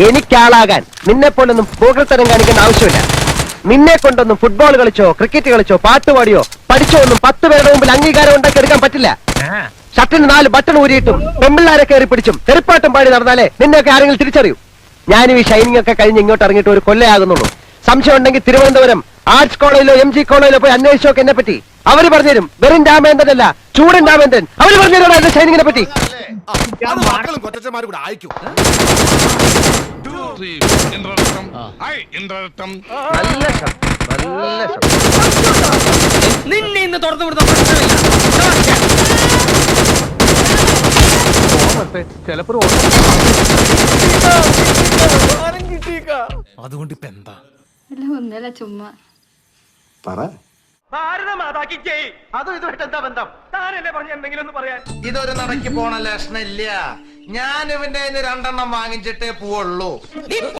എനിക്കാളാകാൻ നിന്നെ പോലൊന്നും പൂകൾത്തരം കാണിക്കേണ്ട ആവശ്യമില്ല. നിന്നെ കൊണ്ടൊന്നും ഫുട്ബോൾ കളിച്ചോ ക്രിക്കറ്റ് കളിച്ചോ പാട്ടുപാടിയോ പഠിച്ചോ ഒന്നും 10 പേരുടെ മുമ്പിൽ അംഗീകാരം ഉണ്ടാക്കി എടുക്കാൻ പറ്റില്ല. ഷർട്ടിന് 4 ബട്ടൺ ഊരിയിട്ടും പെമ്പിള്ളാരെ കയറി പിടിച്ചും തെറിപ്പാട്ടും പാടി നടന്നാലേ നിന്നെയൊക്കെ ആരെങ്കിലും തിരിച്ചറിയൂ. ഞാനും ഈ ഷൈനിങ് ഒക്കെ കഴിഞ്ഞ് ഇങ്ങോട്ട് ഇറങ്ങിയിട്ട് ഒരു കൊല്ലയാകുന്നുള്ളൂ. സംശയം ഉണ്ടെങ്കിൽ തിരുവനന്തപുരം ആർട്സ് കോളേജിലോ MG കോളേജിലോ പോയി അന്വേഷിച്ചോക്കെ എന്നെ പറ്റി. അവര് പറഞ്ഞുതരും. വെറും രാമേന്ദ്രനല്ല, ചൂടൻ രാമേന്ദ്രൻ. അവര് പറഞ്ഞുതരും എന്റെ ഷൈനിങ്ങിനെ പറ്റി. നിന്നെ ഇന്ന് തുറന്നു വിടുന്ന പ്രശ്നമില്ല. അതുകൊണ്ട് ഇപ്പൊ എന്താ? ഒന്നല്ല ചുമ്മാ അതും ഇതുമായിട്ട് എന്താ ബന്ധം? താനല്ലേ പറഞ്ഞ എന്തെങ്കിലും ഒന്ന് പറയാൻ. ഇതൊരു നടക്ക് പോണ ലക്ഷണില്ല. ഞാൻ ഇവന്റെ 2 വാങ്ങിച്ചിട്ടേ പോവുള്ളൂ.